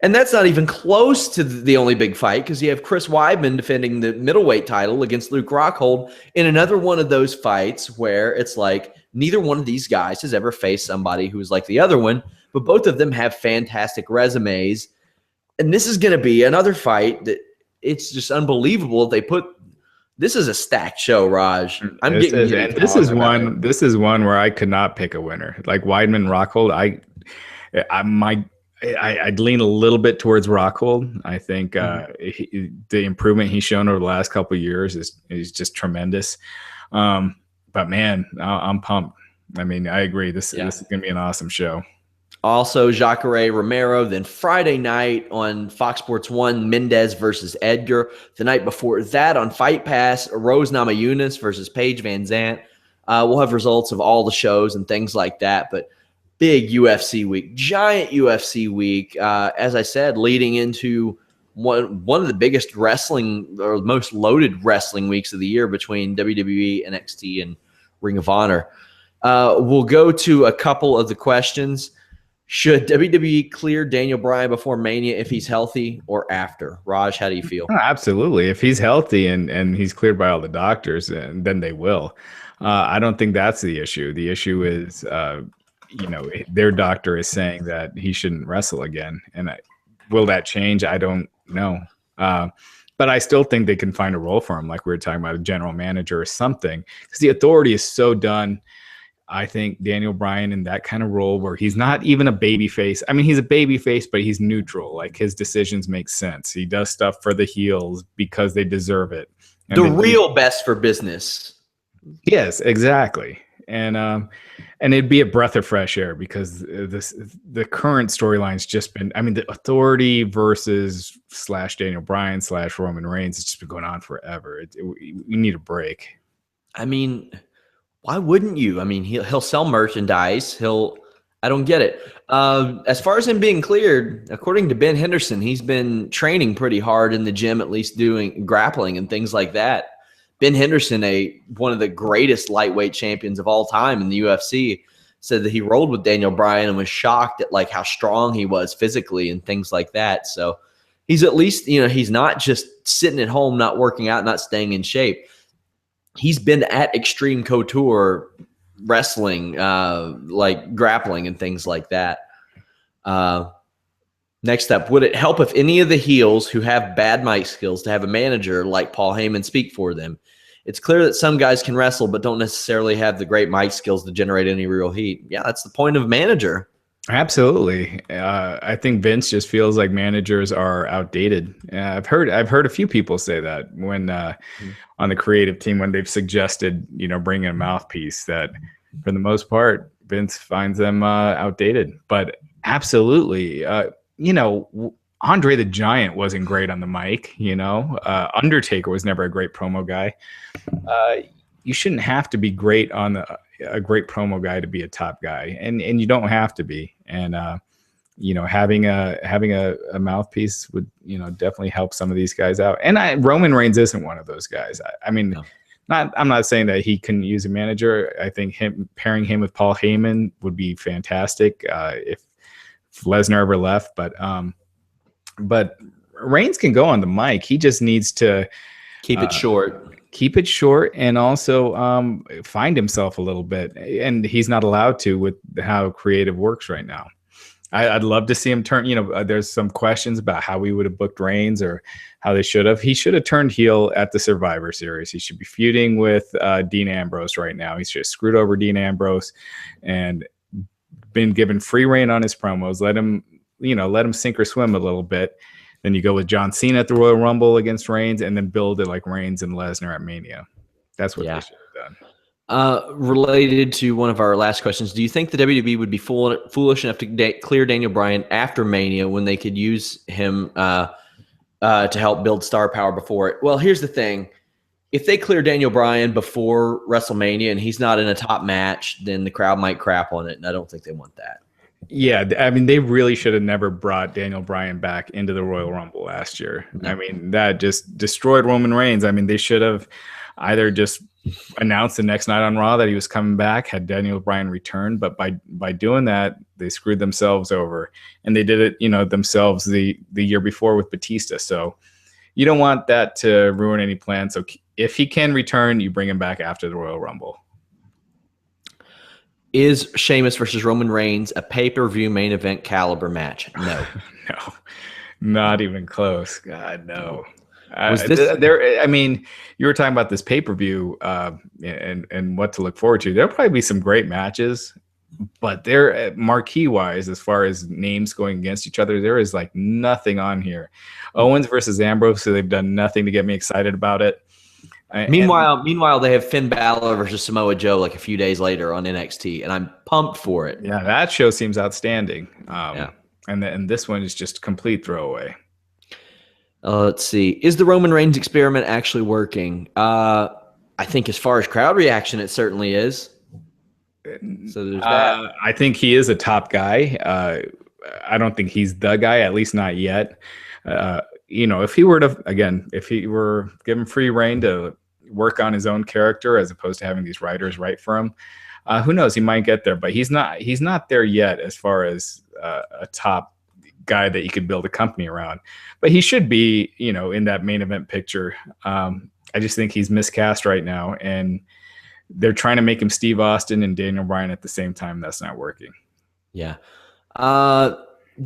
and that's not even close to the only big fight, because you have Chris Weidman defending the middleweight title against Luke Rockhold in another one of those fights where it's like neither one of these guys has ever faced somebody who's like the other one, but both of them have fantastic resumes. And this is going to be another fight that it's just unbelievable. This is a stacked show, Raj. This is one where I could not pick a winner. Like Weidman, Rockhold, I'd lean a little bit towards Rockhold. I think the improvement he's shown over the last couple of years is just tremendous. But man, I'm pumped. I mean, I agree. This is going to be an awesome show. Also, Jacare Romero. Then Friday night on Fox Sports 1, Mendez versus Edgar. The night before that on Fight Pass, Rose Namajunas versus Paige Van Zant. We'll have results of all the shows and things like that. But big UFC week, giant UFC week. As I said, leading into one of the biggest wrestling or most loaded wrestling weeks of the year between WWE, NXT, and Ring of Honor. We'll go to a couple of the questions. Should WWE clear Daniel Bryan before Mania if he's healthy or after? Raj, how do you feel? Oh, absolutely. If he's healthy and he's cleared by all the doctors, then they will. I don't think that's the issue. The issue is, their doctor is saying that he shouldn't wrestle again. And will that change? I don't know. But I still think they can find a role for him, like we were talking about, a general manager or something, because the authority is so done. I think Daniel Bryan in that kind of role where he's not even a baby face. I mean, he's a baby face, but he's neutral. Like his decisions make sense. He does stuff for the heels because they deserve it. And the real best for business. Yes, exactly. And it'd be a breath of fresh air because the current storyline's just been, I mean, the authority versus / Daniel Bryan / Roman Reigns, it's just been going on forever. We need a break. I mean, why wouldn't you? I mean, he'll sell merchandise. I don't get it. As far as him being cleared, according to Ben Henderson, he's been training pretty hard in the gym, at least doing grappling and things like that. Ben Henderson, one of the greatest lightweight champions of all time in the UFC, said that he rolled with Daniel Bryan and was shocked at like how strong he was physically and things like that. So he's at least, he's not just sitting at home, not working out, not staying in shape. He's been at Extreme Couture wrestling, like grappling and things like that. Next up, would it help if any of the heels who have bad mic skills to have a manager like Paul Heyman speak for them? It's clear that some guys can wrestle but don't necessarily have the great mic skills to generate any real heat. Yeah, that's the point of manager. Absolutely. I think Vince just feels like managers are outdated. I've heard a few people say that when on the creative team, when they've suggested, bringing a mouthpiece, that for the most part, Vince finds them outdated. But absolutely, Andre the Giant wasn't great on the mic. Undertaker was never a great promo guy. You shouldn't have to be great on a great promo guy to be a top guy, and you don't have to be. And having a mouthpiece would definitely help some of these guys out. And Roman Reigns isn't one of those guys. I mean, I'm not saying that he couldn't use a manager. I think pairing him with Paul Heyman would be fantastic if Lesnar ever left. But Reigns can go on the mic. He just needs to keep it short. Keep it short, and also find himself a little bit. And he's not allowed to with how creative works right now. I'd love to see him turn. There's some questions about how we would have booked Reigns or how they should have. He should have turned heel at the Survivor Series. He should be feuding with Dean Ambrose right now. He's just screwed over Dean Ambrose and been given free reign on his promos. Let him sink or swim a little bit. Then you go with John Cena at the Royal Rumble against Reigns, and then build it like Reigns and Lesnar at Mania. That's what they should have done. Related to one of our last questions, do you think the WWE would be foolish enough to clear Daniel Bryan after Mania when they could use him to help build star power before it? Well, here's the thing. If they clear Daniel Bryan before WrestleMania and he's not in a top match, then the crowd might crap on it, and I don't think they want that. Yeah, I mean, they really should have never brought Daniel Bryan back into the Royal Rumble last year. No. I mean, that just destroyed Roman Reigns. I mean, they should have either just announced the next night on Raw that he was coming back, had Daniel Bryan return, but by doing that, they screwed themselves over, and they did it, themselves the year before with Batista. So you don't want that to ruin any plans. So if he can return, you bring him back after the Royal Rumble. Is Sheamus versus Roman Reigns a pay-per-view main event caliber match? No. No, not even close. God, no. I mean, you were talking about this pay-per-view and what to look forward to. There'll probably be some great matches, but they're marquee-wise, as far as names going against each other, there is like nothing on here. Owens versus Ambrose, so they've done nothing to get me excited about it. Meanwhile, they have Finn Balor versus Samoa Joe like a few days later on NXT, and I'm pumped for it. Yeah, that show seems outstanding. And this one is just complete throwaway. Let's see. Is the Roman Reigns experiment actually working? I think as far as crowd reaction, it certainly is. So there's that. I think he is a top guy. I don't think he's the guy, at least not yet. If he were given free reign to work on his own character as opposed to having these writers write for him, who knows? He might get there, but he's not there yet as far as a top guy that you could build a company around. But he should be, in that main event picture. I just think he's miscast right now, and they're trying to make him Steve Austin and Daniel Bryan at the same time. That's not working. Yeah.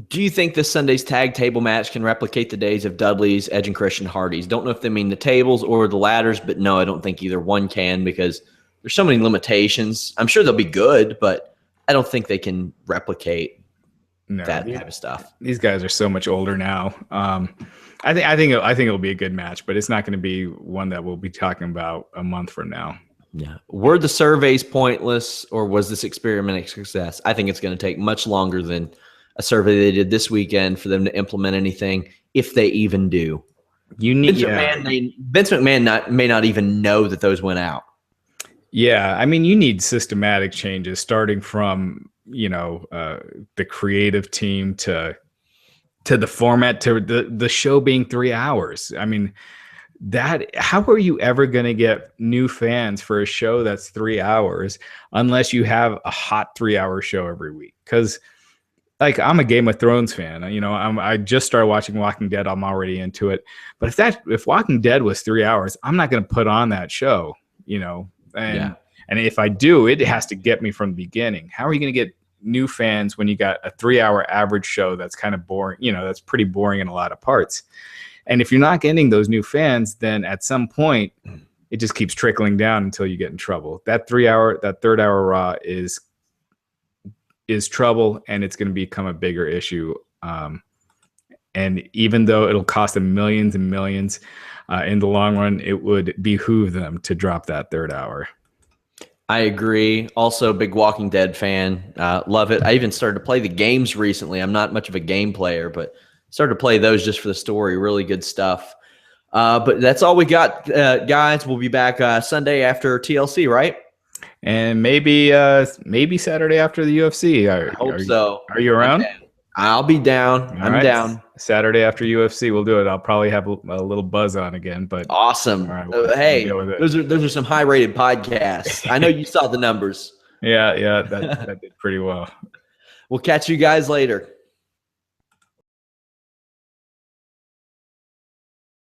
Do you think this Sunday's tag table match can replicate the days of Dudley's, Edge, and Christian Hardy's? Don't know if they mean the tables or the ladders, but no, I don't think either one can because there's so many limitations. I'm sure they'll be good, but I don't think they can replicate that type of stuff. These guys are so much older now. I think it'll be a good match, but it's not going to be one that we'll be talking about a month from now. Yeah. Were the surveys pointless, or was this experiment a success? I think it's going to take much longer than a survey they did this weekend for them to implement anything, if they even do. Vince McMahon may not even know that those went out. Yeah, I mean, you need systematic changes, starting from the creative team to the format, to the show being 3 hours. I mean, how are you ever going to get new fans for a show that's 3 hours unless you have a hot 3-hour show every week? Because I'm a Game of Thrones fan. I just started watching Walking Dead. I'm already into it. But if Walking Dead was 3 hours, I'm not going to put on that show. And if I do, it has to get me from the beginning. How are you going to get new fans when you got a 3-hour average show that's kind of boring? That's pretty boring in a lot of parts. And if you're not getting those new fans, then at some point it just keeps trickling down until you get in trouble. That 3rd-hour Raw is trouble, and it's going to become a bigger issue. And even though it'll cost them millions and millions, in the long run, it would behoove them to drop that 3rd hour. I agree. Also, big Walking Dead fan. Love it. I even started to play the games recently. I'm not much of a game player, but started to play those just for the story. Really good stuff. But that's all we got, guys. We'll be back Sunday after TLC, right? And maybe Saturday after the UFC. I hope so. Are you around? I'll be down. I'm down. Saturday after UFC, we'll do it. I'll probably have a little buzz on again, but awesome. Hey, those are some high-rated podcasts. I know you saw the numbers. Yeah, that did pretty well. We'll catch you guys later.